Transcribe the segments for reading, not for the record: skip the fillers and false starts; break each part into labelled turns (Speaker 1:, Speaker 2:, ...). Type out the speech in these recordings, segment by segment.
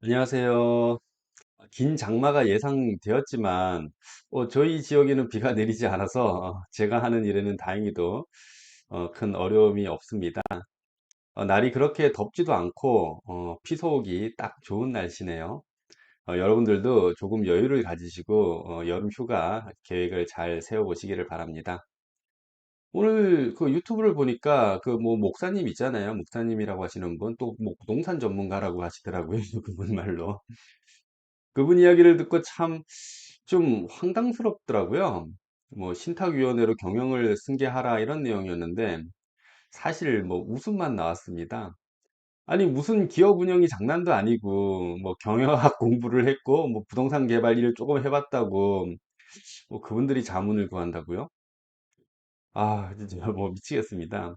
Speaker 1: 안녕하세요. 긴 장마가 예상되었지만, 저희 지역에는 비가 내리지 않아서, 제가 하는 일에는 다행히도, 큰 어려움이 없습니다. 날이 그렇게 덥지도 않고, 피서 오기 딱 좋은 날씨네요. 여러분들도 조금 여유를 가지시고, 여름 휴가 계획을 잘 세워보시기를 바랍니다. 오늘 그 유튜브를 보니까 그 뭐 목사님 있잖아요. 목사님이라고 하시는 분, 또 뭐 부동산 전문가라고 하시더라고요. 그분 말로. 그분 이야기를 듣고 참 좀 황당스럽더라고요. 뭐 신탁위원회로 경영을 승계하라 이런 내용이었는데 사실 뭐 웃음만 나왔습니다. 아니 무슨 기업 운영이 장난도 아니고 뭐 경영학 공부를 했고 뭐 부동산 개발 일을 조금 해봤다고 뭐 그분들이 자문을 구한다고요? 아 진짜 뭐 미치겠습니다.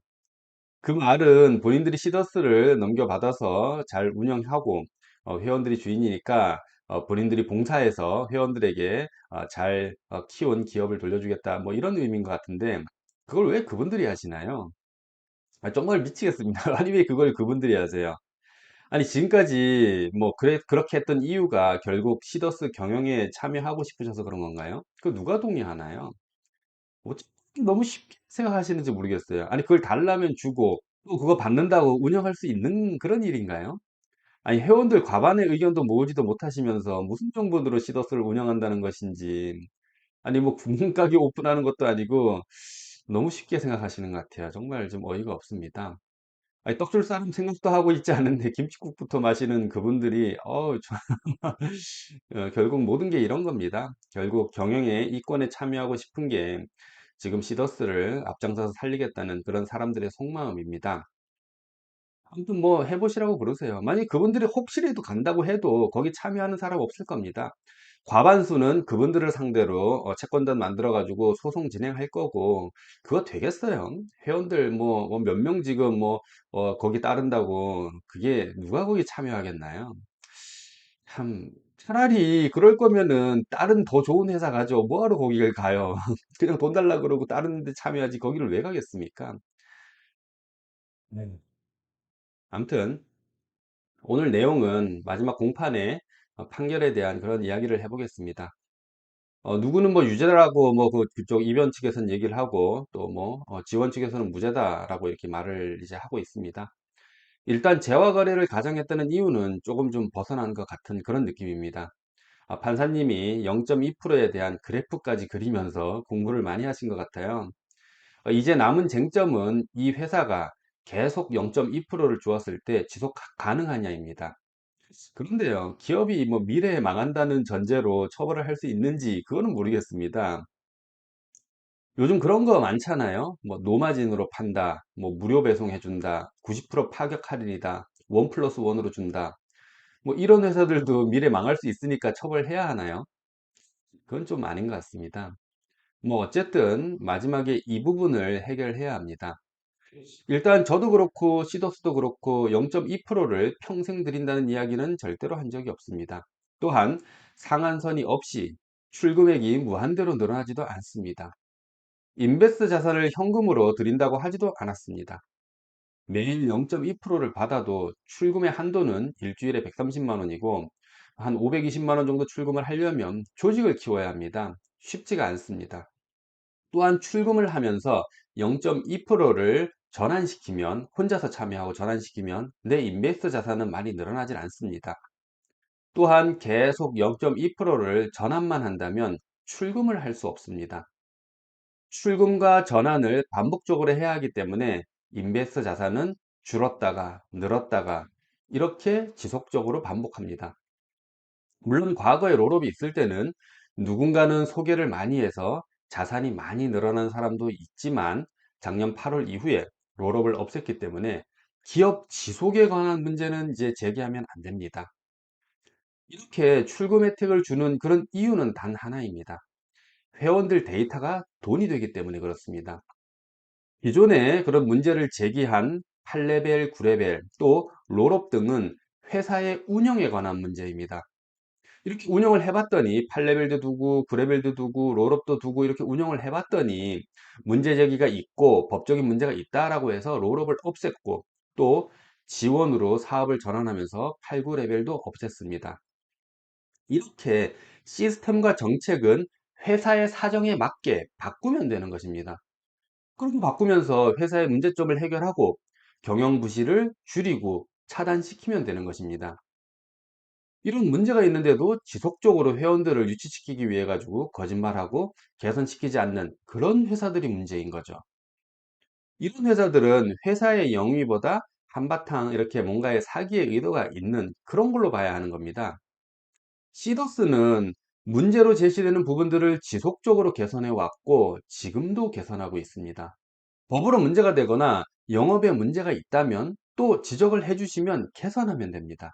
Speaker 1: 그 말은 본인들이 시더스를 넘겨받아서 잘 운영하고 회원들이 주인이니까 본인들이 봉사해서 회원들에게 잘 키운 기업을 돌려주겠다 뭐 이런 의미인 것 같은데 그걸 왜 그분들이 하시나요? 정말 미치겠습니다. 아니 왜 그걸 그분들이 하세요? 아니 지금까지 뭐 그렇게 했던 이유가 결국 시더스 경영에 참여하고 싶으셔서 그런 건가요? 그 누가 동의하나요? 어떻게 너무 쉽게 생각하시는지 모르겠어요. 아니, 그걸 달라면 주고, 또 그거 받는다고 운영할 수 있는 그런 일인가요? 아니, 회원들 과반의 의견도 모으지도 못하시면서 무슨 정보로 시더스를 운영한다는 것인지, 아니, 뭐, 국민가게 오픈하는 것도 아니고, 너무 쉽게 생각하시는 것 같아요. 정말 좀 어이가 없습니다. 아니, 떡줄 사람 생각도 하고 있지 않은데, 김칫국부터 마시는 그분들이, 결국 모든 게 이런 겁니다. 결국 경영에 이권에 참여하고 싶은 게 지금 시더스를 앞장서서 살리겠다는 그런 사람들의 속마음입니다. 아무튼 뭐 해보시라고 그러세요. 만약 그분들이 혹시라도 간다고 해도 거기 참여하는 사람 없을 겁니다. 과반수는 그분들을 상대로 채권단 만들어 가지고 소송 진행할 거고 그거 되겠어요. 회원들 뭐 몇 명 지금 뭐 거기 따른다고 그게 누가 거기 참여하겠나요? 참 차라리 그럴 거면은 다른 더 좋은 회사 가죠. 뭐하러 거기를 가요? 그냥 돈 달라 그러고 다른 데 참여하지 거기를 왜 가겠습니까? 네. 아무튼 오늘 내용은 마지막 공판의 판결에 대한 그런 이야기를 해보겠습니다. 누구는 뭐 유죄라고 뭐 그쪽 이변 측에서는 얘기를 하고 또 뭐 지원 측에서는 무죄다라고 이렇게 말을 이제 하고 있습니다. 일단 재화 거래를 가정했다는 이유는 조금 좀 벗어난 것 같은 그런 느낌입니다. 판사님이 0.2%에 대한 그래프까지 그리면서 공부를 많이 하신 것 같아요. 이제 남은 쟁점은 이 회사가 계속 0.2%를 주었을 때 지속 가능하냐입니다. 그런데요, 기업이 뭐 미래에 망한다는 전제로 처벌을 할 수 있는지 그거는 모르겠습니다. 요즘 그런 거 많잖아요. 뭐 노마진으로 판다, 뭐 무료 배송해준다, 90% 파격 할인이다, 원 플러스 원으로 준다. 뭐 이런 회사들도 미래 망할 수 있으니까 처벌해야 하나요? 그건 좀 아닌 것 같습니다. 뭐 어쨌든 마지막에 이 부분을 해결해야 합니다. 일단 저도 그렇고 시더스도 그렇고 0.2%를 평생 드린다는 이야기는 절대로 한 적이 없습니다. 또한 상한선이 없이 출금액이 무한대로 늘어나지도 않습니다. 인베스트 자산을 현금으로 드린다고 하지도 않았습니다. 매일 0.2%를 받아도 출금의 한도는 일주일에 130만 원이고 한 520만 원 정도 출금을 하려면 조직을 키워야 합니다. 쉽지가 않습니다. 또한 출금을 하면서 0.2%를 전환시키면 혼자서 참여하고 전환시키면 내 인베스트 자산은 많이 늘어나질 않습니다. 또한 계속 0.2%를 전환만 한다면 출금을 할 수 없습니다. 출금과 전환을 반복적으로 해야 하기 때문에 인베스트 자산은 줄었다가 늘었다가 이렇게 지속적으로 반복합니다. 물론 과거에 롤업이 있을 때는 누군가는 소개를 많이 해서 자산이 많이 늘어난 사람도 있지만 작년 8월 이후에 롤업을 없앴기 때문에 기업 지속에 관한 문제는 이제 제기하면 안 됩니다. 이렇게 출금 혜택을 주는 그런 이유는 단 하나입니다. 회원들 데이터가 돈이 되기 때문에 그렇습니다. 기존에 그런 문제를 제기한 8레벨, 9레벨, 또 롤업 등은 회사의 운영에 관한 문제입니다. 이렇게 운영을 해봤더니 8레벨도 두고 9레벨도 두고 롤업도 두고 이렇게 운영을 해봤더니 문제 제기가 있고 법적인 문제가 있다라고 해서 롤업을 없앴고 또 지원으로 사업을 전환하면서 8구 레벨도 없앴습니다. 이렇게 시스템과 정책은 회사의 사정에 맞게 바꾸면 되는 것입니다. 그렇게 바꾸면서 회사의 문제점을 해결하고 경영 부실을 줄이고 차단시키면 되는 것입니다. 이런 문제가 있는데도 지속적으로 회원들을 유치시키기 위해 가지고 거짓말하고 개선시키지 않는 그런 회사들이 문제인 거죠. 이런 회사들은 회사의 영위보다 한바탕 이렇게 뭔가의 사기의 의도가 있는 그런 걸로 봐야 하는 겁니다. 시더스는 문제로 제시되는 부분들을 지속적으로 개선해 왔고 지금도 개선하고 있습니다. 법으로 문제가 되거나 영업에 문제가 있다면 또 지적을 해주시면 개선하면 됩니다.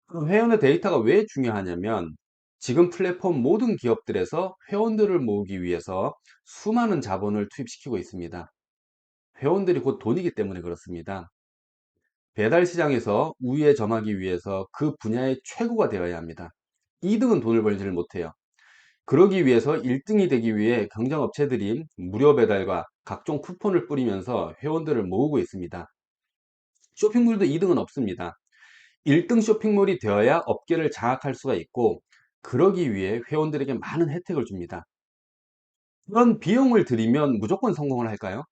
Speaker 1: 그럼 회원의 데이터가 왜 중요하냐면 지금 플랫폼 모든 기업들에서 회원들을 모으기 위해서 수많은 자본을 투입시키고 있습니다. 회원들이 곧 돈이기 때문에 그렇습니다. 배달 시장에서 우위에 점하기 위해서 그 분야의 최고가 되어야 합니다. 2등은 돈을 벌지를 못해요. 그러기 위해서 1등이 되기 위해 경쟁업체들이 무료 배달과 각종 쿠폰을 뿌리면서 회원들을 모으고 있습니다. 쇼핑몰도 2등은 없습니다. 1등 쇼핑몰이 되어야 업계를 장악할 수가 있고 그러기 위해 회원들에게 많은 혜택을 줍니다. 그런 비용을 들이면 무조건 성공을 할까요?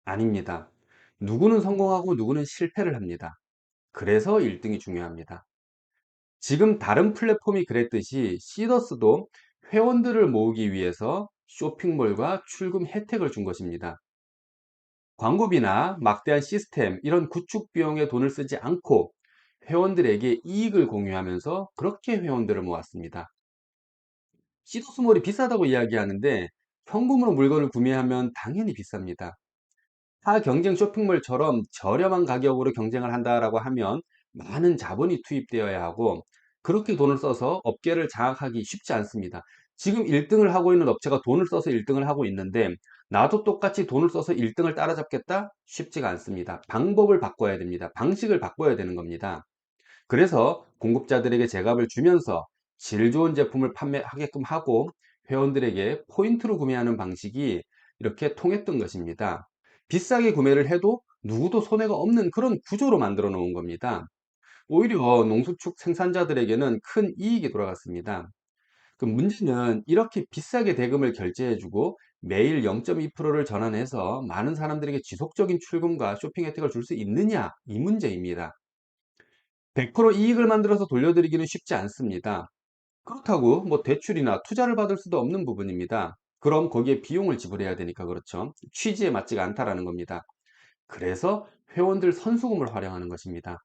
Speaker 1: 아닙니다. 누구는 성공하고 누구는 실패를 합니다. 그래서 1등이 중요합니다. 지금 다른 플랫폼이 그랬듯이 시더스도 회원들을 모으기 위해서 쇼핑몰과 출금 혜택을 준 것입니다. 광고비나 막대한 시스템 이런 구축 비용에 돈을 쓰지 않고 회원들에게 이익을 공유하면서 그렇게 회원들을 모았습니다. 시도스몰이 비싸다고 이야기하는데 현금으로 물건을 구매하면 당연히 비쌉니다. 타 경쟁 쇼핑몰처럼 저렴한 가격으로 경쟁을 한다라고 하면 많은 자본이 투입되어야 하고 그렇게 돈을 써서 업계를 장악하기 쉽지 않습니다. 지금 1등을 하고 있는 업체가 돈을 써서 1등을 하고 있는데 나도 똑같이 돈을 써서 1등을 따라잡겠다? 쉽지가 않습니다. 방법을 바꿔야 됩니다. 방식을 바꿔야 되는 겁니다. 그래서 공급자들에게 제값을 주면서 질 좋은 제품을 판매하게끔 하고 회원들에게 포인트로 구매하는 방식이 이렇게 통했던 것입니다. 비싸게 구매를 해도 누구도 손해가 없는 그런 구조로 만들어 놓은 겁니다. 오히려 농수축 생산자들에게는 큰 이익이 돌아갔습니다. 그 문제는 이렇게 비싸게 대금을 결제해주고 매일 0.2%를 전환해서 많은 사람들에게 지속적인 출금과 쇼핑 혜택을 줄 수 있느냐 이 문제입니다. 100% 이익을 만들어서 돌려드리기는 쉽지 않습니다. 그렇다고 뭐 대출이나 투자를 받을 수도 없는 부분입니다. 그럼 거기에 비용을 지불해야 되니까 그렇죠. 취지에 맞지가 않다라는 겁니다. 그래서 회원들 선수금을 활용하는 것입니다.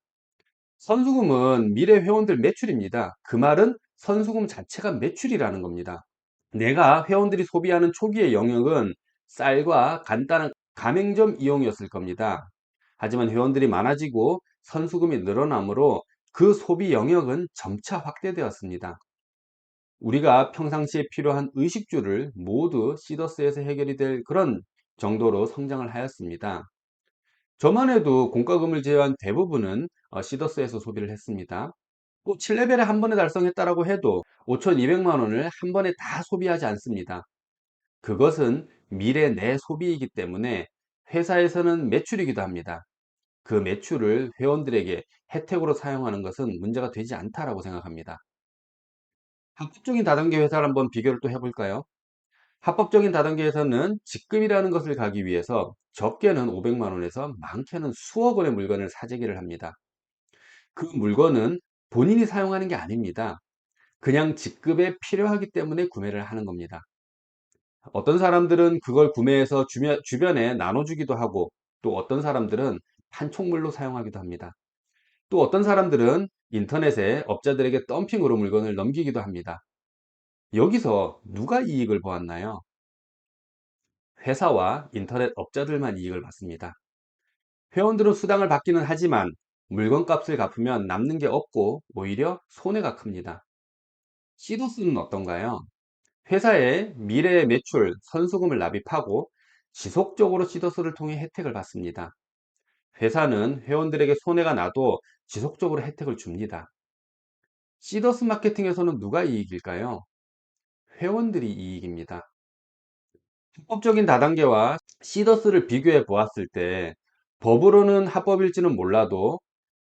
Speaker 1: 선수금은 미래 회원들 매출입니다. 그 말은 선수금 자체가 매출이라는 겁니다. 내가 회원들이 소비하는 초기의 영역은 쌀과 간단한 가맹점 이용이었을 겁니다. 하지만 회원들이 많아지고 선수금이 늘어나므로 그 소비 영역은 점차 확대되었습니다. 우리가 평상시에 필요한 의식주를 모두 시더스에서 해결이 될 그런 정도로 성장을 하였습니다. 저만 해도 공과금을 제외한 대부분은 시더스에서 소비를 했습니다. 또 7레벨에 한 번에 달성했다라고 해도 5,200만 원을 한 번에 다 소비하지 않습니다. 그것은 미래 내 소비이기 때문에 회사에서는 매출이기도 합니다. 그 매출을 회원들에게 혜택으로 사용하는 것은 문제가 되지 않다라고 생각합니다. 합법적인 다단계 회사를 한번 비교를 또 해볼까요? 합법적인 다단계 회사는 직급이라는 것을 가기 위해서 적게는 500만 원에서 많게는 수억 원의 물건을 사재기를 합니다. 그 물건은 본인이 사용하는 게 아닙니다. 그냥 직급에 필요하기 때문에 구매를 하는 겁니다. 어떤 사람들은 그걸 구매해서 주변에 나눠주기도 하고 또 어떤 사람들은 판촉물로 사용하기도 합니다. 또 어떤 사람들은 인터넷에 업자들에게 덤핑으로 물건을 넘기기도 합니다. 여기서 누가 이익을 보았나요? 회사와 인터넷 업자들만 이익을 받습니다. 회원들은 수당을 받기는 하지만 물건값을 갚으면 남는 게 없고 오히려 손해가 큽니다. 시도스는 어떤가요? 회사의 미래의 매출, 선수금을 납입하고 지속적으로 시더스를 통해 혜택을 받습니다. 회사는 회원들에게 손해가 나도 지속적으로 혜택을 줍니다. 시더스 마케팅에서는 누가 이익일까요? 회원들이 이익입니다. 합법적인 다단계와 시더스를 비교해 보았을 때 법으로는 합법일지는 몰라도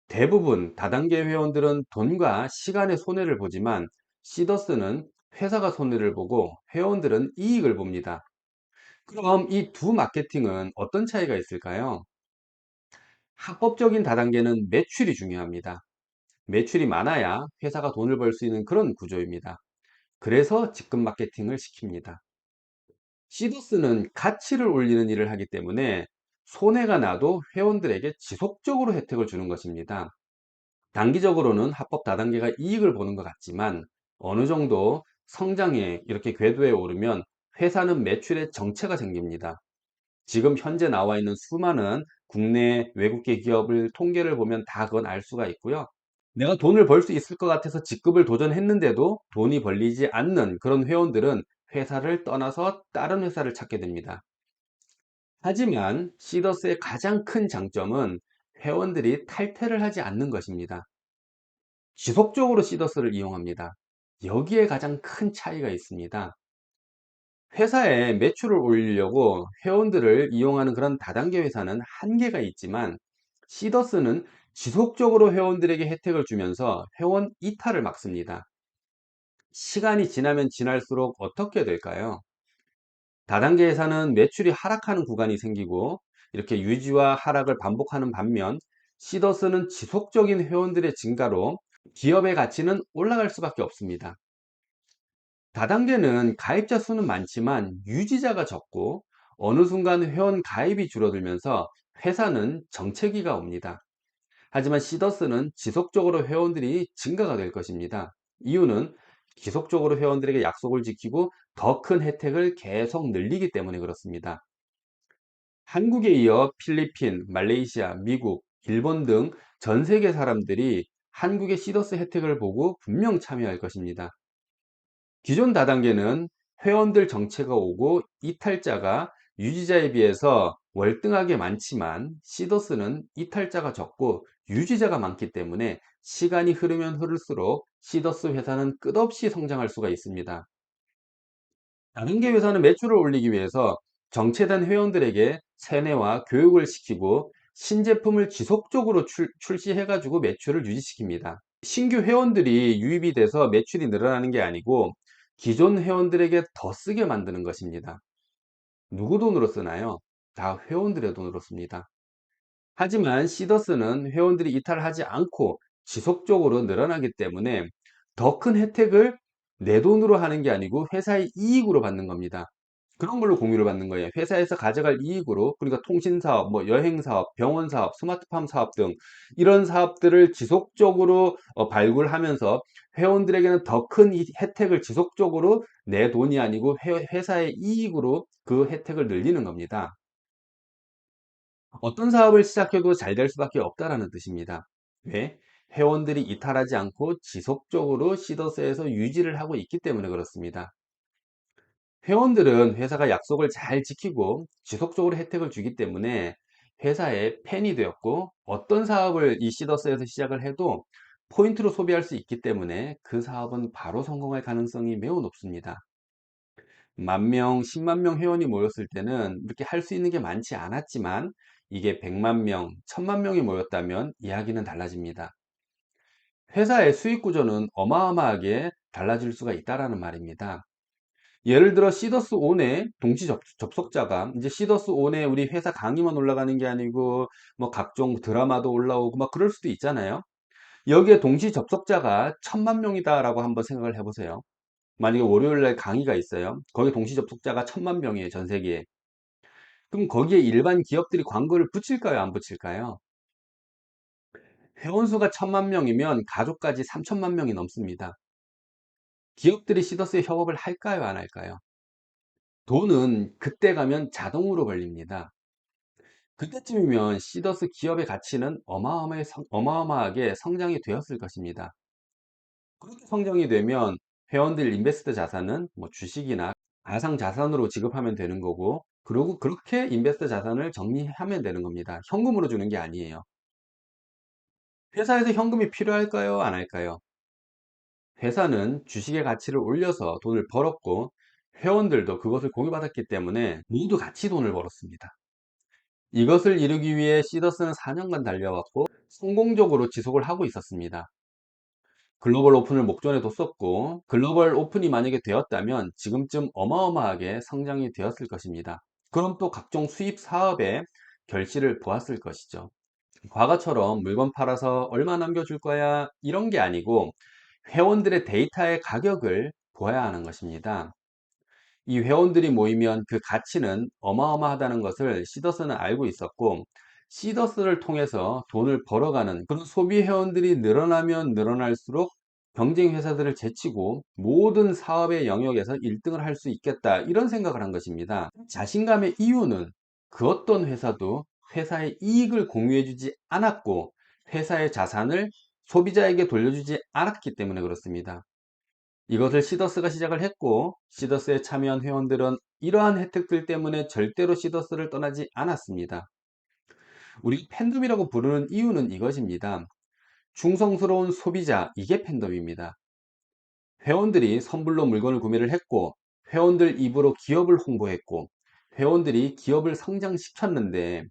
Speaker 1: 대부분 다단계 회원들은 돈과 시간의 손해를 보지만 시더스는 회사가 손해를 보고 회원들은 이익을 봅니다. 그럼 이 두 마케팅은 어떤 차이가 있을까요? 합법적인 다단계는 매출이 중요합니다. 매출이 많아야 회사가 돈을 벌 수 있는 그런 구조입니다. 그래서 직급 마케팅을 시킵니다. 시더스는 가치를 올리는 일을 하기 때문에 손해가 나도 회원들에게 지속적으로 혜택을 주는 것입니다. 단기적으로는 합법 다단계가 이익을 보는 것 같지만 어느 정도 성장에 이렇게 궤도에 오르면 회사는 매출에 정체가 생깁니다. 지금 현재 나와 있는 수많은 국내 외국계 기업을 통계를 보면 다 그건 알 수가 있고요. 내가 돈을 벌 수 있을 것 같아서 직급을 도전했는데도 돈이 벌리지 않는 그런 회원들은 회사를 떠나서 다른 회사를 찾게 됩니다. 하지만 시더스의 가장 큰 장점은 회원들이 탈퇴를 하지 않는 것입니다. 지속적으로 시더스를 이용합니다. 여기에 가장 큰 차이가 있습니다. 회사에 매출을 올리려고 회원들을 이용하는 그런 다단계 회사는 한계가 있지만 시더스는 지속적으로 회원들에게 혜택을 주면서 회원 이탈을 막습니다. 시간이 지나면 지날수록 어떻게 될까요? 다단계 회사는 매출이 하락하는 구간이 생기고 이렇게 유지와 하락을 반복하는 반면 시더스는 지속적인 회원들의 증가로 기업의 가치는 올라갈 수밖에 없습니다. 다단계는 가입자 수는 많지만 유지자가 적고 어느 순간 회원 가입이 줄어들면서 회사는 정체기가 옵니다. 하지만 시더스는 지속적으로 회원들이 증가가 될 것입니다. 이유는 지속적으로 회원들에게 약속을 지키고 더 큰 혜택을 계속 늘리기 때문에 그렇습니다. 한국에 이어 필리핀, 말레이시아, 미국, 일본 등 전 세계 사람들이 한국의 시더스 혜택을 보고 분명 참여할 것입니다. 기존 다단계는 회원들 정체가 오고 이탈자가 유지자에 비해서 월등하게 많지만 시더스는 이탈자가 적고 유지자가 많기 때문에 시간이 흐르면 흐를수록 시더스 회사는 끝없이 성장할 수가 있습니다. 다단계 회사는 매출을 올리기 위해서 정체된 회원들에게 세뇌와 교육을 시키고 신제품을 지속적으로 출시해가지고 매출을 유지시킵니다. 신규 회원들이 유입이 돼서 매출이 늘어나는 게 아니고 기존 회원들에게 더 쓰게 만드는 것입니다. 누구 돈으로 쓰나요? 다 회원들의 돈으로 씁니다. 하지만 시더스는 회원들이 이탈하지 않고 지속적으로 늘어나기 때문에 더 큰 혜택을 내 돈으로 하는 게 아니고 회사의 이익으로 받는 겁니다. 그런 걸로 공유를 받는 거예요. 회사에서 가져갈 이익으로, 그러니까 통신사업, 뭐 여행사업, 병원사업, 스마트팜 사업 등 이런 사업들을 지속적으로 발굴하면서 회원들에게는 더 큰 혜택을 지속적으로 내 돈이 아니고 회사의 이익으로 그 혜택을 늘리는 겁니다. 어떤 사업을 시작해도 잘 될 수밖에 없다라는 뜻입니다. 왜? 회원들이 이탈하지 않고 지속적으로 시더스에서 유지를 하고 있기 때문에 그렇습니다. 회원들은 회사가 약속을 잘 지키고 지속적으로 혜택을 주기 때문에 회사의 팬이 되었고 어떤 사업을 이 시더스에서 시작을 해도 포인트로 소비할 수 있기 때문에 그 사업은 바로 성공할 가능성이 매우 높습니다. 만 명, 10만 명 회원이 모였을 때는 이렇게 할 수 있는 게 많지 않았지만 이게 100만 명, 1000만 명이 모였다면 이야기는 달라집니다. 회사의 수익 구조는 어마어마하게 달라질 수가 있다라는 말입니다. 예를 들어 시더스 온에 동시 접속자가 이제 시더스 온에 우리 회사 강의만 올라가는 게 아니고 뭐 각종 드라마도 올라오고 막 그럴 수도 있잖아요. 여기에 동시 접속자가 1000만 명이다라고 한번 생각을 해보세요. 만약에 월요일 날 강의가 있어요. 거기 동시 접속자가 1000만 명이에요, 전 세계에. 그럼 거기에 일반 기업들이 광고를 붙일까요, 안 붙일까요? 회원 수가 1000만 명이면 가족까지 3000만 명이 넘습니다. 기업들이 시더스에 협업을 할까요, 안 할까요? 돈은 그때 가면 자동으로 벌립니다. 그때쯤이면 시더스 기업의 가치는 어마어마하게 성장이 되었을 것입니다. 그렇게 성장이 되면 회원들 인베스트 자산은 뭐 주식이나 가상 자산으로 지급하면 되는 거고, 그리고 그렇게 인베스트 자산을 정리하면 되는 겁니다. 현금으로 주는 게 아니에요. 회사에서 현금이 필요할까요? 안 할까요? 회사는 주식의 가치를 올려서 돈을 벌었고 회원들도 그것을 공유받았기 때문에 모두 같이 돈을 벌었습니다. 이것을 이루기 위해 시더스는 4년간 달려왔고 성공적으로 지속을 하고 있었습니다. 글로벌 오픈을 목전에 뒀었고 글로벌 오픈이 만약에 되었다면 지금쯤 어마어마하게 성장이 되었을 것입니다. 그럼 또 각종 수입 사업에 결실을 보았을 것이죠. 과거처럼 물건 팔아서 얼마 남겨줄 거야 이런 게 아니고 회원들의 데이터의 가격을 보아야 하는 것입니다. 이 회원들이 모이면 그 가치는 어마어마하다는 것을 시더스는 알고 있었고, 시더스를 통해서 돈을 벌어가는 그런 소비 회원들이 늘어나면 늘어날수록 경쟁 회사들을 제치고 모든 사업의 영역에서 1등을 할 수 있겠다 이런 생각을 한 것입니다. 자신감의 이유는 그 어떤 회사도 회사의 이익을 공유해주지 않았고 회사의 자산을 소비자에게 돌려주지 않았기 때문에 그렇습니다. 이것을 시더스가 시작을 했고 시더스에 참여한 회원들은 이러한 혜택들 때문에 절대로 시더스를 떠나지 않았습니다. 우리 팬덤이라고 부르는 이유는 이것입니다. 충성스러운 소비자, 이게 팬덤입니다. 회원들이 선불로 물건을 구매를 했고 회원들 입으로 기업을 홍보했고 회원들이 기업을 성장시켰는데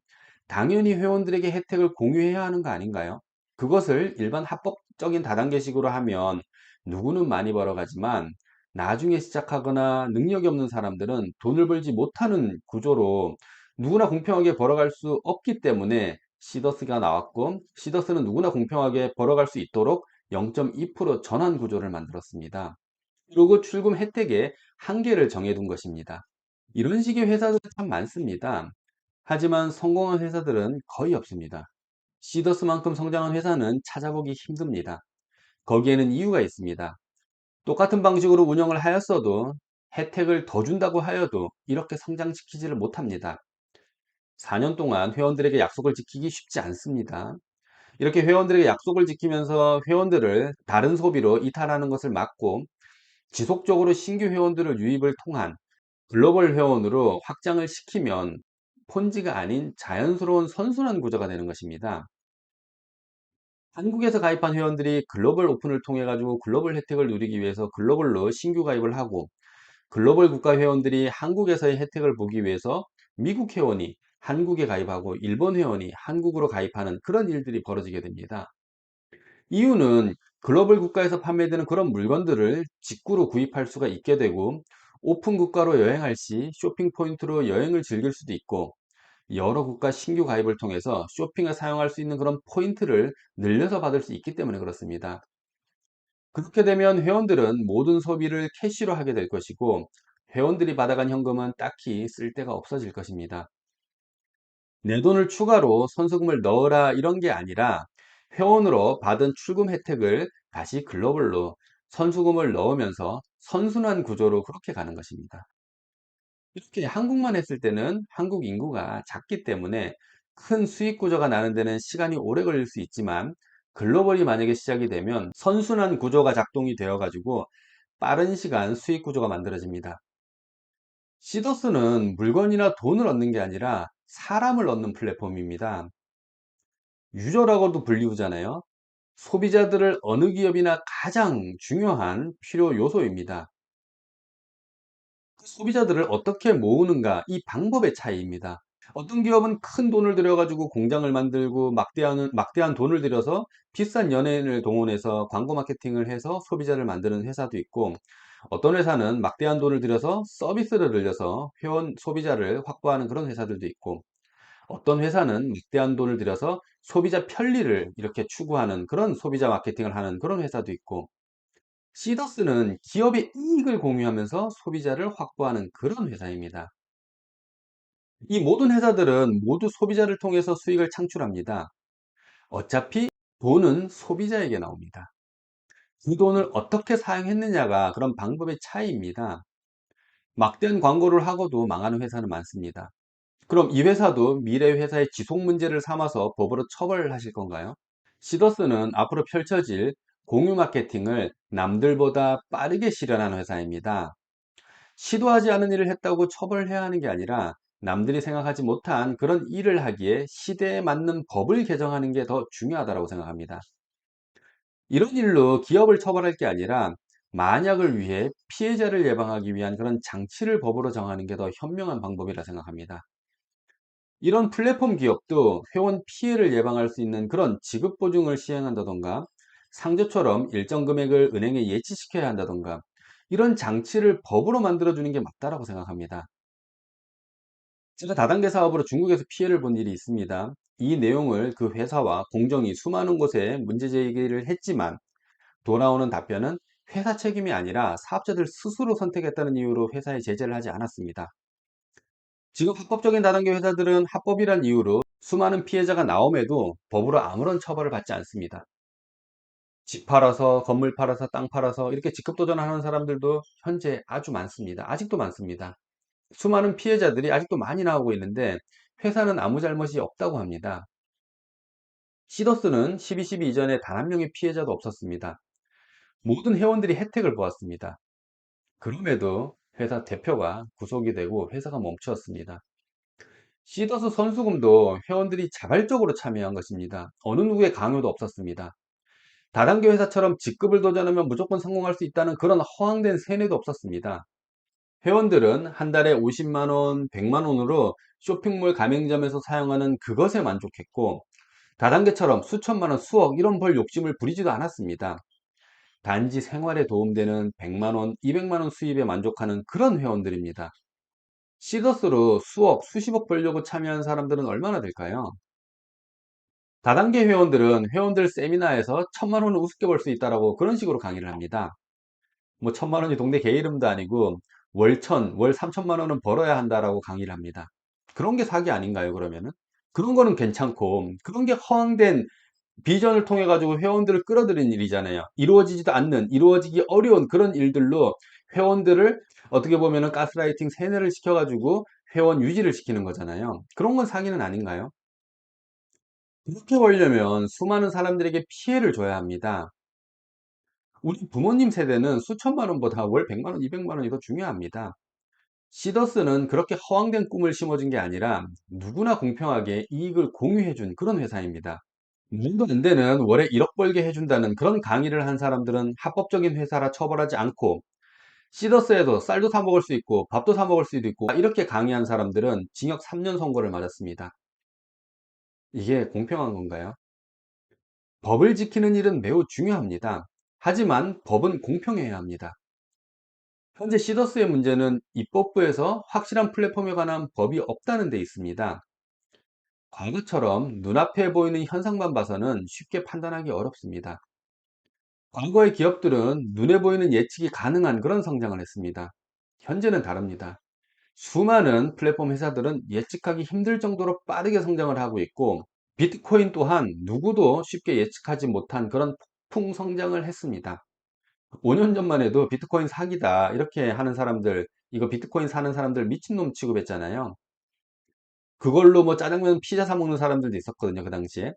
Speaker 1: 당연히 회원들에게 혜택을 공유해야 하는 거 아닌가요? 그것을 일반 합법적인 다단계식으로 하면 누구는 많이 벌어가지만 나중에 시작하거나 능력이 없는 사람들은 돈을 벌지 못하는 구조로 누구나 공평하게 벌어갈 수 없기 때문에 시더스가 나왔고 시더스는 누구나 공평하게 벌어갈 수 있도록 0.2% 전환 구조를 만들었습니다. 그리고 출금 혜택의 한계를 정해둔 것입니다. 이런 식의 회사들 참 많습니다. 하지만 성공한 회사들은 거의 없습니다. 시더스만큼 성장한 회사는 찾아보기 힘듭니다. 거기에는 이유가 있습니다. 똑같은 방식으로 운영을 하였어도 혜택을 더 준다고 하여도 이렇게 성장시키지를 못합니다. 4년 동안 회원들에게 약속을 지키기 쉽지 않습니다. 이렇게 회원들에게 약속을 지키면서 회원들을 다른 소비로 이탈하는 것을 막고 지속적으로 신규 회원들을 유입을 통한 글로벌 회원으로 확장을 시키면 폰지가 아닌 자연스러운 선순환 구조가 되는 것입니다. 한국에서 가입한 회원들이 글로벌 오픈을 통해 가지고 글로벌 혜택을 누리기 위해서 글로벌로 신규 가입을 하고 글로벌 국가 회원들이 한국에서의 혜택을 보기 위해서 미국 회원이 한국에 가입하고 일본 회원이 한국으로 가입하는 그런 일들이 벌어지게 됩니다. 이유는 글로벌 국가에서 판매되는 그런 물건들을 직구로 구입할 수가 있게 되고 오픈 국가로 여행할 시 쇼핑 포인트로 여행을 즐길 수도 있고 여러 국가 신규 가입을 통해서 쇼핑에 사용할 수 있는 그런 포인트를 늘려서 받을 수 있기 때문에 그렇습니다. 그렇게 되면 회원들은 모든 소비를 캐시로 하게 될 것이고 회원들이 받아간 현금은 딱히 쓸 데가 없어질 것입니다. 내 돈을 추가로 선수금을 넣어라 이런 게 아니라 회원으로 받은 출금 혜택을 다시 글로벌로 선수금을 넣으면서 선순환 구조로 그렇게 가는 것입니다. 이렇게 한국만 했을 때는 한국 인구가 작기 때문에 큰 수익 구조가 나는 데는 시간이 오래 걸릴 수 있지만 글로벌이 만약에 시작이 되면 선순환 구조가 작동이 되어 가지고 빠른 시간 수익 구조가 만들어집니다. 시더스는 물건이나 돈을 얻는 게 아니라 사람을 얻는 플랫폼입니다. 유저라고도 불리우잖아요. 소비자들을 어느 기업이나 가장 중요한 필요 요소입니다. 그 소비자들을 어떻게 모으는가 이 방법의 차이입니다. 어떤 기업은 큰 돈을 들여 가지고 공장을 만들고 막대한 돈을 들여서 비싼 연예인을 동원해서 광고 마케팅을 해서 소비자를 만드는 회사도 있고 어떤 회사는 막대한 돈을 들여서 서비스를 늘려서 회원 소비자를 확보하는 그런 회사들도 있고 어떤 회사는 막대한 돈을 들여서 소비자 편리를 이렇게 추구하는 그런 소비자 마케팅을 하는 그런 회사도 있고 시더스는 기업의 이익을 공유하면서 소비자를 확보하는 그런 회사입니다. 이 모든 회사들은 모두 소비자를 통해서 수익을 창출합니다. 어차피 돈은 소비자에게 나옵니다. 그 돈을 어떻게 사용했느냐가 그런 방법의 차이입니다. 막대한 광고를 하고도 망하는 회사는 많습니다. 그럼 이 회사도 미래 회사의 지속 문제를 삼아서 법으로 처벌을 하실 건가요? 시더스는 앞으로 펼쳐질 공유 마케팅을 남들보다 빠르게 실현하는 회사입니다. 시도하지 않은 일을 했다고 처벌해야 하는 게 아니라 남들이 생각하지 못한 그런 일을 하기에 시대에 맞는 법을 개정하는 게 더 중요하다고 생각합니다. 이런 일로 기업을 처벌할 게 아니라 만약을 위해 피해자를 예방하기 위한 그런 장치를 법으로 정하는 게 더 현명한 방법이라 생각합니다. 이런 플랫폼 기업도 회원 피해를 예방할 수 있는 그런 지급 보증을 시행한다던가 상조처럼 일정 금액을 은행에 예치시켜야 한다던가 이런 장치를 법으로 만들어주는 게 맞다라고 생각합니다. 제가 다단계 사업으로 중국에서 피해를 본 일이 있습니다. 이 내용을 그 회사와 공정위 수많은 곳에 문제 제기를 했지만 돌아오는 답변은 회사 책임이 아니라 사업자들 스스로 선택했다는 이유로 회사에 제재를 하지 않았습니다. 지금 합법적인 다단계 회사들은 합법이란 이유로 수많은 피해자가 나옴에도 법으로 아무런 처벌을 받지 않습니다. 집 팔아서, 건물 팔아서, 땅 팔아서 이렇게 직급 도전하는 사람들도 현재 아주 많습니다. 아직도 많습니다. 수많은 피해자들이 아직도 많이 나오고 있는데 회사는 아무 잘못이 없다고 합니다. 시더스는 12.12 이전에 단 한 명의 피해자도 없었습니다. 모든 회원들이 혜택을 보았습니다. 그럼에도 회사 대표가 구속이 되고 회사가 멈추었습니다. 시더스 선수금도 회원들이 자발적으로 참여한 것입니다. 어느 누구의 강요도 없었습니다. 다단계 회사처럼 직급을 도전하면 무조건 성공할 수 있다는 그런 허황된 세뇌도 없었습니다. 회원들은 한 달에 50만 원, 100만 원으로 쇼핑몰 가맹점에서 사용하는 그것에 만족했고 다단계처럼 수천만 원, 수억 이런 벌 욕심을 부리지도 않았습니다. 단지 생활에 도움되는 100만 원, 200만 원 수입에 만족하는 그런 회원들입니다. 시더스로 수억, 수십억 벌려고 참여한 사람들은 얼마나 될까요? 다단계 회원들은 회원들 세미나에서 1,000만 원을 우습게 벌 수 있다라고 그런 식으로 강의를 합니다. 뭐 1,000만 원이 동네 개 이름도 아니고 월 3천만 원은 벌어야 한다라고 강의를 합니다. 그런 게 사기 아닌가요, 그러면은? 그런 거는 괜찮고 그런 게 허황된 비전을 통해 가지고 회원들을 끌어들이는 일이잖아요. 이루어지지도 않는, 이루어지기 어려운 그런 일들로 회원들을 어떻게 보면은 가스라이팅 세뇌를 시켜 가지고 회원 유지를 시키는 거잖아요. 그런 건 사기는 아닌가요? 그렇게 벌려면 수많은 사람들에게 피해를 줘야 합니다. 우리 부모님 세대는 수천만 원보다 월 100만 원, 200만 원이 더 중요합니다. 시더스는 그렇게 허황된 꿈을 심어준 게 아니라 누구나 공평하게 이익을 공유해 준 그런 회사입니다. 말도 안 되는 월에 1억 벌게 해준다는 그런 강의를 한 사람들은 합법적인 회사라 처벌하지 않고 시더스에도 쌀도 사 먹을 수 있고 밥도 사 먹을 수도 있고 이렇게 강의한 사람들은 징역 3년 선고를 맞았습니다. 이게 공평한 건가요? 법을 지키는 일은 매우 중요합니다. 하지만 법은 공평해야 합니다. 현재 시더스의 문제는 입법부에서 확실한 플랫폼에 관한 법이 없다는 데 있습니다. 과거처럼 눈앞에 보이는 현상만 봐서는 쉽게 판단하기 어렵습니다. 과거의 기업들은 눈에 보이는 예측이 가능한 그런 성장을 했습니다. 현재는 다릅니다. 수많은 플랫폼 회사들은 예측하기 힘들 정도로 빠르게 성장을 하고 있고 비트코인 또한 누구도 쉽게 예측하지 못한 그런 폭풍 성장을 했습니다. 5년 전만 해도 비트코인 사기다 이렇게 하는 사람들, 이거 비트코인 사는 사람들 미친놈 취급했잖아요. 그걸로 뭐 짜장면 피자 사 먹는 사람들도 있었거든요, 그 당시에.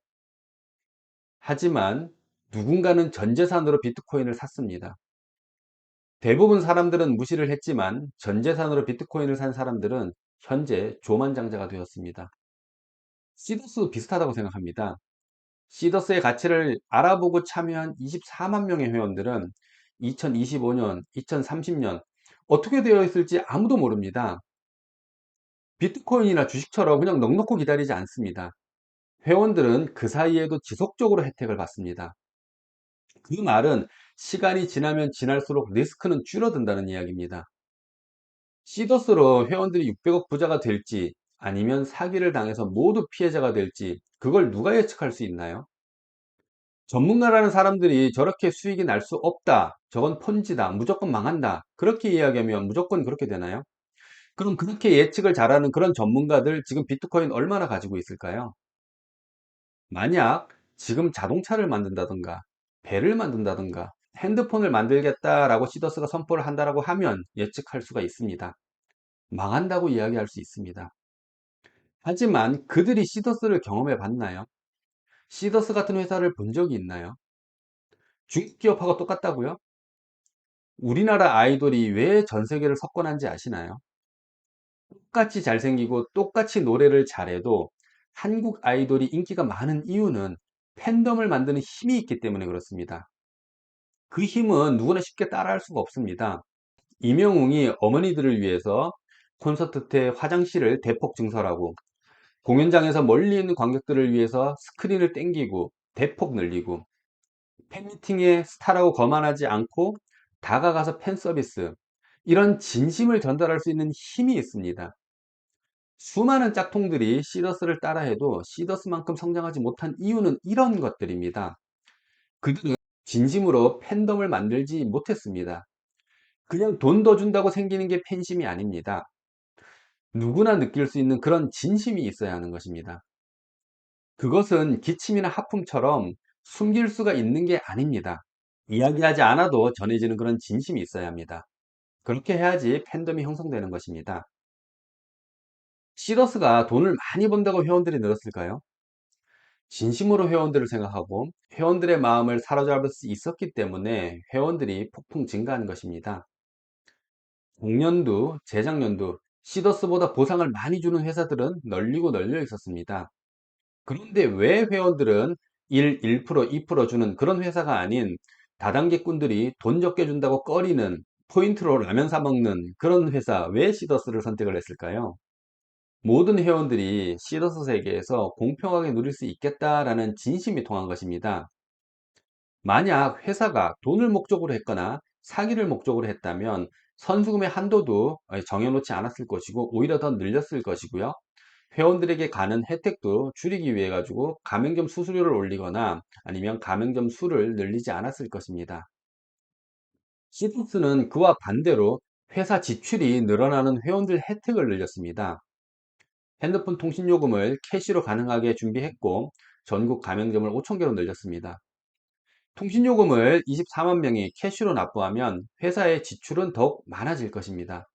Speaker 1: 하지만 누군가는 전 재산으로 비트코인을 샀습니다. 대부분 사람들은 무시를 했지만 전 재산으로 비트코인을 산 사람들은 현재 조만장자가 되었습니다. 시더스 비슷하다고 생각합니다. 시더스의 가치를 알아보고 참여한 24만 명의 회원들은 2025년, 2030년 어떻게 되어 있을지 아무도 모릅니다. 비트코인이나 주식처럼 그냥 넋놓고 기다리지 않습니다. 회원들은 그 사이에도 지속적으로 혜택을 받습니다. 그 말은 시간이 지나면 지날수록 리스크는 줄어든다는 이야기입니다. 시더스로 회원들이 600억 부자가 될지 아니면 사기를 당해서 모두 피해자가 될지 그걸 누가 예측할 수 있나요? 전문가라는 사람들이 저렇게 수익이 날 수 없다. 저건 폰지다. 무조건 망한다. 그렇게 이야기하면 무조건 그렇게 되나요? 그럼 그렇게 예측을 잘하는 그런 전문가들 지금 비트코인 얼마나 가지고 있을까요? 만약 지금 자동차를 만든다든가 배를 만든다든가 핸드폰을 만들겠다라고 시더스가 선포를 한다라고 하면 예측할 수가 있습니다. 망한다고 이야기할 수 있습니다. 하지만 그들이 시더스를 경험해 봤나요? 시더스 같은 회사를 본 적이 있나요? 중국 기업하고 똑같다고요? 우리나라 아이돌이 왜 전 세계를 석권한지 아시나요? 똑같이 잘생기고 똑같이 노래를 잘해도 한국 아이돌이 인기가 많은 이유는 팬덤을 만드는 힘이 있기 때문에 그렇습니다. 그 힘은 누구나 쉽게 따라할 수가 없습니다. 임영웅이 어머니들을 위해서 콘서트 때 화장실을 대폭 증설하고 공연장에서 멀리 있는 관객들을 위해서 스크린을 땡기고 대폭 늘리고 팬미팅에 스타라고 거만하지 않고 다가가서 팬 서비스, 이런 진심을 전달할 수 있는 힘이 있습니다. 수많은 짝퉁들이 시더스를 따라해도 시더스만큼 성장하지 못한 이유는 이런 것들입니다. 그들은 진심으로 팬덤을 만들지 못했습니다. 그냥 돈 더 준다고 생기는 게 팬심이 아닙니다. 누구나 느낄 수 있는 그런 진심이 있어야 하는 것입니다. 그것은 기침이나 하품처럼 숨길 수가 있는 게 아닙니다. 이야기하지 않아도 전해지는 그런 진심이 있어야 합니다. 그렇게 해야지 팬덤이 형성되는 것입니다. 시더스가 돈을 많이 번다고 회원들이 늘었을까요? 진심으로 회원들을 생각하고 회원들의 마음을 사로잡을 수 있었기 때문에 회원들이 폭풍 증가하는 것입니다. 작년도, 재작년도 시더스보다 보상을 많이 주는 회사들은 널리고 널려 있었습니다. 그런데 왜 회원들은 1% 2% 주는 그런 회사가 아닌 다단계꾼들이 돈 적게 준다고 꺼리는, 포인트로 라면 사 먹는 그런 회사, 왜 시더스를 선택을 했을까요? 모든 회원들이 시더스 세계에서 공평하게 누릴 수 있겠다라는 진심이 통한 것입니다. 만약 회사가 돈을 목적으로 했거나 사기를 목적으로 했다면 선수금의 한도도 정해놓지 않았을 것이고 오히려 더 늘렸을 것이고요. 회원들에게 가는 혜택도 줄이기 위해 가지고 가맹점 수수료를 올리거나 아니면 가맹점 수를 늘리지 않았을 것입니다. 시트스는 그와 반대로 회사 지출이 늘어나는 회원들 혜택을 늘렸습니다. 핸드폰 통신 요금을 캐시로 가능하게 준비했고 전국 가맹점을 5천 개로 늘렸습니다. 통신 요금을 24만 명이 캐시로 납부하면 회사의 지출은 더욱 많아질 것입니다.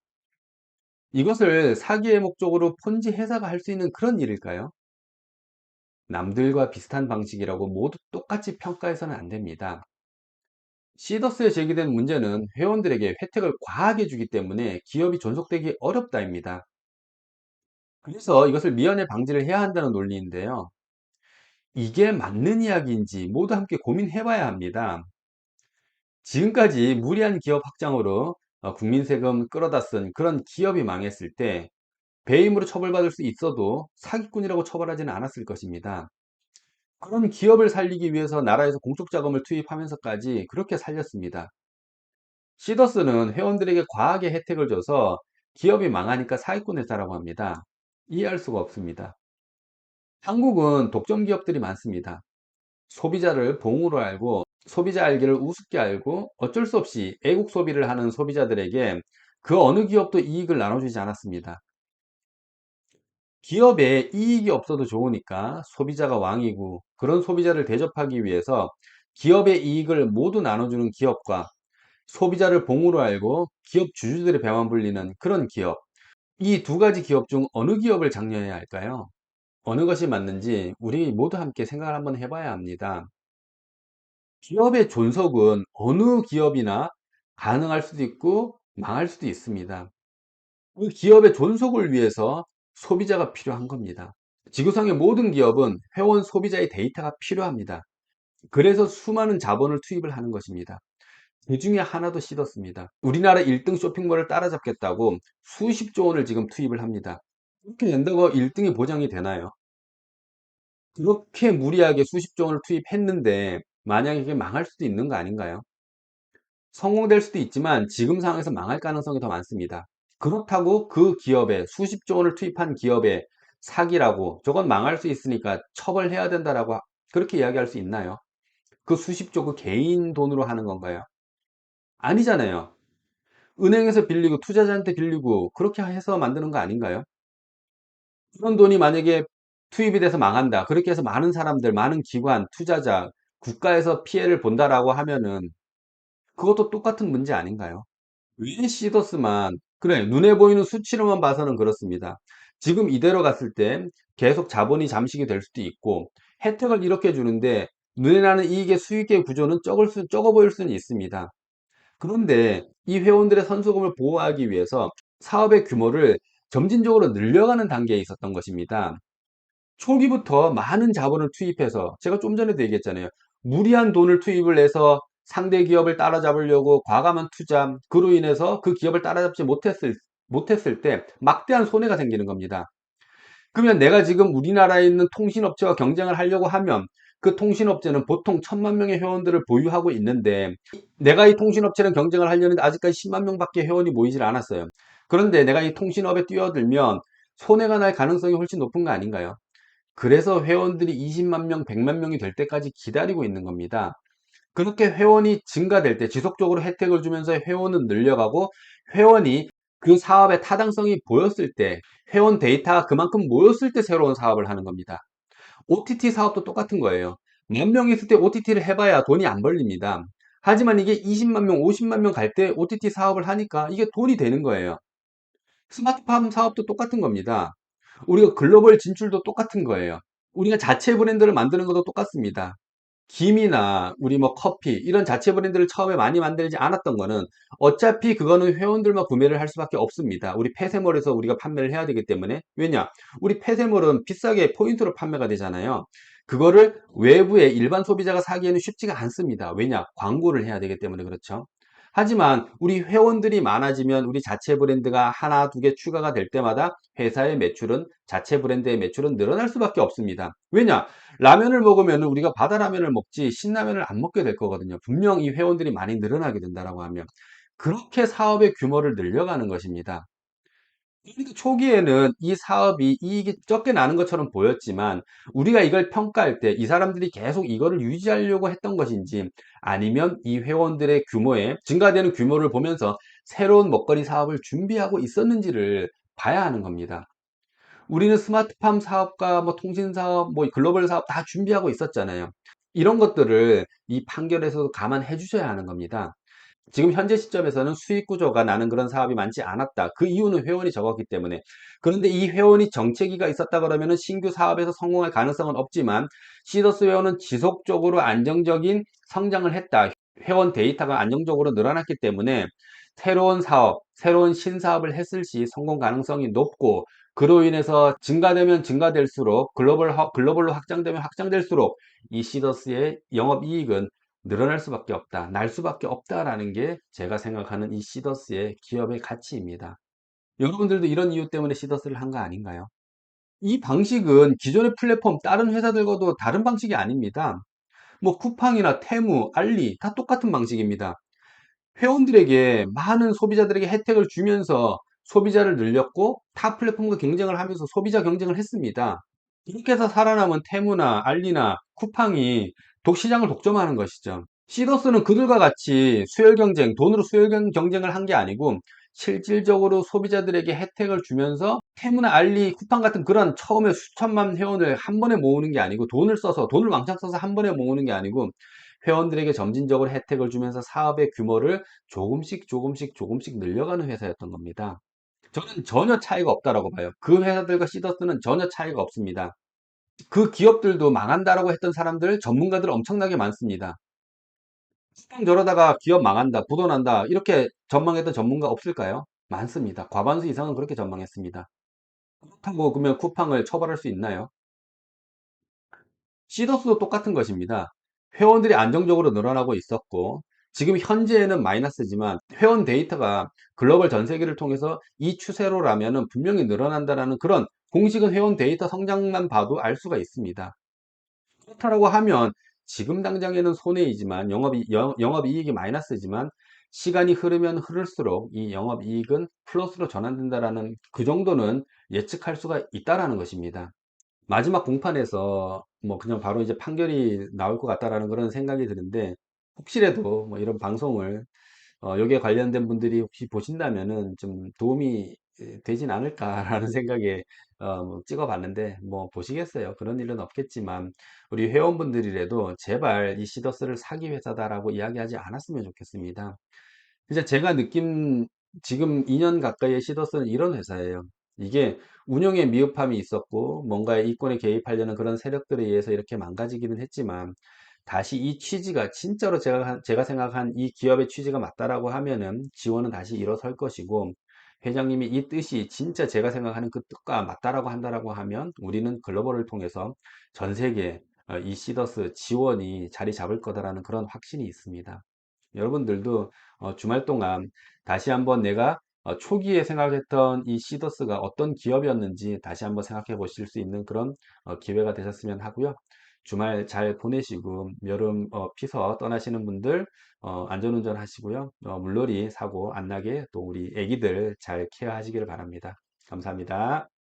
Speaker 1: 이것을 사기의 목적으로 폰지 회사가 할 수 있는 그런 일일까요? 남들과 비슷한 방식이라고 모두 똑같이 평가해서는 안 됩니다. 시더스에 제기된 문제는 회원들에게 혜택을 과하게 주기 때문에 기업이 존속되기 어렵다입니다. 그래서 이것을 미연에 방지를 해야 한다는 논리인데요. 이게 맞는 이야기인지 모두 함께 고민해 봐야 합니다. 지금까지 무리한 기업 확장으로 국민 세금 끌어다 쓴 그런 기업이 망했을 때 배임으로 처벌받을 수 있어도 사기꾼이라고 처벌하지는 않았을 것입니다. 그런 기업을 살리기 위해서 나라에서 공적 자금을 투입하면서까지 그렇게 살렸습니다. 시더스는 회원들에게 과하게 혜택을 줘서 기업이 망하니까 사기꾼 회사라고 합니다. 이해할 수가 없습니다. 한국은 독점 기업들이 많습니다. 소비자를 봉으로 알고 소비자 알기를 우습게 알고 어쩔 수 없이 애국 소비를 하는 소비자들에게 그 어느 기업도 이익을 나눠주지 않았습니다. 기업에 이익이 없어도 좋으니까 소비자가 왕이고 그런 소비자를 대접하기 위해서 기업의 이익을 모두 나눠주는 기업과 소비자를 봉으로 알고 기업 주주들의 배만 불리는 그런 기업, 이 두 가지 기업 중 어느 기업을 장려해야 할까요? 어느 것이 맞는지 우리 모두 함께 생각을 한번 해봐야 합니다. 기업의 존속은 어느 기업이나 가능할 수도 있고 망할 수도 있습니다. 그 기업의 존속을 위해서 소비자가 필요한 겁니다. 지구상의 모든 기업은 회원 소비자의 데이터가 필요합니다. 그래서 수많은 자본을 투입을 하는 것입니다. 그 중에 하나도 시더스입니다. 우리나라 1등 쇼핑몰을 따라잡겠다고 수십조 원을 지금 투입을 합니다. 그렇게 된다고 1등이 보장이 되나요? 그렇게 무리하게 수십조 원을 투입했는데 만약에 이게 망할 수도 있는 거 아닌가요? 성공될 수도 있지만 지금 상황에서 망할 가능성이 더 많습니다. 그렇다고 그 기업에 수십조 원을 투입한 기업에 사기라고 저건 망할 수 있으니까 처벌해야 된다라고 그렇게 이야기할 수 있나요? 그 수십조 그 개인 돈으로 하는 건가요? 아니잖아요. 은행에서 빌리고 투자자한테 빌리고 그렇게 해서 만드는 거 아닌가요? 그런 돈이 만약에 투입이 돼서 망한다. 그렇게 해서 많은 사람들, 많은 기관, 투자자, 국가에서 피해를 본다라고 하면은 그것도 똑같은 문제 아닌가요? 왜 시더스만, 그래, 눈에 보이는 수치로만 봐서는 그렇습니다. 지금 이대로 갔을 때 계속 자본이 잠식이 될 수도 있고 혜택을 이렇게 주는데 눈에 나는 이익의 수익의 구조는 적어 보일 수는 있습니다. 그런데 이 회원들의 선수금을 보호하기 위해서 사업의 규모를 점진적으로 늘려가는 단계에 있었던 것입니다. 초기부터 많은 자본을 투입해서 제가 좀 전에도 얘기했잖아요. 무리한 돈을 투입을 해서 상대 기업을 따라잡으려고 과감한 투자, 그로 인해서 그 기업을 따라잡지 못했을 때 막대한 손해가 생기는 겁니다. 그러면 내가 지금 우리나라에 있는 통신업체와 경쟁을 하려고 하면 그 통신업체는 보통 1000만 명의 회원들을 보유하고 있는데 내가 이 통신업체랑 경쟁을 하려는데 아직까지 10만 명밖에 회원이 모이질 않았어요. 그런데 내가 이 통신업에 뛰어들면 손해가 날 가능성이 훨씬 높은 거 아닌가요? 그래서 회원들이 20만 명, 100만 명이 될 때까지 기다리고 있는 겁니다. 그렇게 회원이 증가될 때 지속적으로 혜택을 주면서 회원은 늘려가고 회원이 그 사업의 타당성이 보였을 때 회원 데이터가 그만큼 모였을 때 새로운 사업을 하는 겁니다. OTT 사업도 똑같은 거예요. 만 명 있을 때 OTT를 해봐야 돈이 안 벌립니다. 하지만 이게 20만 명, 50만 명 갈 때 OTT 사업을 하니까 이게 돈이 되는 거예요. 스마트팜 사업도 똑같은 겁니다. 우리가 글로벌 진출도 똑같은 거예요. 우리가 자체 브랜드를 만드는 것도 똑같습니다. 김이나 우리 뭐 커피 이런 자체 브랜드를 처음에 많이 만들지 않았던 거는 어차피 그거는 회원들만 구매를 할 수밖에 없습니다. 우리 폐쇄몰에서 우리가 판매를 해야 되기 때문에. 왜냐? 우리 폐쇄몰은 비싸게 포인트로 판매가 되잖아요. 그거를 외부의 일반 소비자가 사기에는 쉽지가 않습니다. 왜냐? 광고를 해야 되기 때문에 그렇죠. 하지만 우리 회원들이 많아지면 우리 자체 브랜드가 하나, 두 개 추가가 될 때마다 회사의 매출은 자체 브랜드의 매출은 늘어날 수밖에 없습니다. 왜냐? 라면을 먹으면 우리가 바다라면을 먹지 신라면을 안 먹게 될 거거든요. 분명 이 회원들이 많이 늘어나게 된다라고 하면. 그렇게 사업의 규모를 늘려가는 것입니다. 그러니까 초기에는 이 사업이 이익이 적게 나는 것처럼 보였지만 우리가 이걸 평가할 때 이 사람들이 계속 이거를 유지하려고 했던 것인지 아니면 이 회원들의 규모에 증가되는 규모를 보면서 새로운 먹거리 사업을 준비하고 있었는지를 봐야 하는 겁니다. 우리는 스마트팜 사업과 뭐 통신 사업, 뭐 글로벌 사업 다 준비하고 있었잖아요. 이런 것들을 이 판결에서도 감안해 주셔야 하는 겁니다. 지금 현재 시점에서는 수익 구조가 나는 그런 사업이 많지 않았다. 그 이유는 회원이 적었기 때문에. 그런데 이 회원이 정체기가 있었다 그러면 신규 사업에서 성공할 가능성은 없지만 시더스 회원은 지속적으로 안정적인 성장을 했다. 회원 데이터가 안정적으로 늘어났기 때문에 새로운 사업, 새로운 신사업을 했을 시 성공 가능성이 높고 그로 인해서 증가되면 증가될수록 글로벌로 확장되면 확장될수록 이 시더스의 영업이익은 늘어날 수밖에 없다. 날 수밖에 없다라는 게 제가 생각하는 이 시더스의 기업의 가치입니다. 여러분들도 이런 이유 때문에 시더스를 한 거 아닌가요? 이 방식은 기존의 플랫폼 다른 회사들과도 다른 방식이 아닙니다. 뭐 쿠팡이나 테무, 알리 다 똑같은 방식입니다. 회원들에게 많은 소비자들에게 혜택을 주면서 소비자를 늘렸고 타 플랫폼과 경쟁을 하면서 소비자 경쟁을 했습니다. 이렇게 해서 살아남은 테무나 알리나 쿠팡이 시장을 독점하는 것이죠. 시더스는 그들과 같이 수열 경쟁, 돈으로 수열 경쟁을 한 게 아니고 실질적으로 소비자들에게 혜택을 주면서 테무나 알리, 쿠팡 같은 그런 처음에 수천만 회원을 한 번에 모으는 게 아니고 돈을 왕창 써서 한 번에 모으는 게 아니고 회원들에게 점진적으로 혜택을 주면서 사업의 규모를 조금씩 늘려가는 회사였던 겁니다. 저는 전혀 차이가 없다라고 봐요. 그 회사들과 시더스는 전혀 차이가 없습니다. 그 기업들도 망한다라고 했던 사람들, 전문가들 엄청나게 많습니다. 시장 저러다가 기업 망한다, 부도난다, 이렇게 전망했던 전문가 없을까요? 많습니다. 과반수 이상은 그렇게 전망했습니다. 그렇다고 그러면 쿠팡을 처벌할 수 있나요? 시더스도 똑같은 것입니다. 회원들이 안정적으로 늘어나고 있었고, 지금 현재는 마이너스지만 회원 데이터가 글로벌 전 세계를 통해서 이 추세로라면 분명히 늘어난다라는 그런 공식은 회원 데이터 성장만 봐도 알 수가 있습니다. 그렇다고 하면 지금 당장에는 손해이지만 영업이익이 마이너스지만 시간이 흐르면 흐를수록 이 영업이익은 플러스로 전환된다라는 그 정도는 예측할 수가 있다라는 것입니다. 마지막 공판에서 뭐 그냥 바로 이제 판결이 나올 것 같다라는 그런 생각이 드는데 혹시라도 뭐 이런 방송을 여기에 관련된 분들이 혹시 보신다면은 좀 도움이 되진 않을까라는 생각에 뭐 찍어봤는데 뭐 보시겠어요. 그런 일은 없겠지만 우리 회원분들이라도 제발 이 시더스를 사기 회사다라고 이야기하지 않았으면 좋겠습니다. 진짜 제가 느낀 지금 2년 가까이의 시더스는 이런 회사예요. 이게 운영에 미흡함이 있었고 뭔가의 이권에 개입하려는 그런 세력들에 의해서 이렇게 망가지기는 했지만 다시 이 취지가 진짜로 제가 생각한 이 기업의 취지가 맞다라고 하면은 지원은 다시 일어설 것이고 회장님이 이 뜻이 진짜 제가 생각하는 그 뜻과 맞다라고 한다라고 하면 우리는 글로벌을 통해서 전 세계 이 시더스 지원이 자리 잡을 거다라는 그런 확신이 있습니다. 여러분들도 주말 동안 다시 한번 내가 초기에 생각했던 이 시더스가 어떤 기업이었는지 다시 한번 생각해 보실 수 있는 그런 기회가 되셨으면 하고요. 주말 잘 보내시고 여름 피서 떠나시는 분들 안전운전 하시고요. 물놀이 사고 안 나게 또 우리 애기들 잘 케어하시기를 바랍니다. 감사합니다.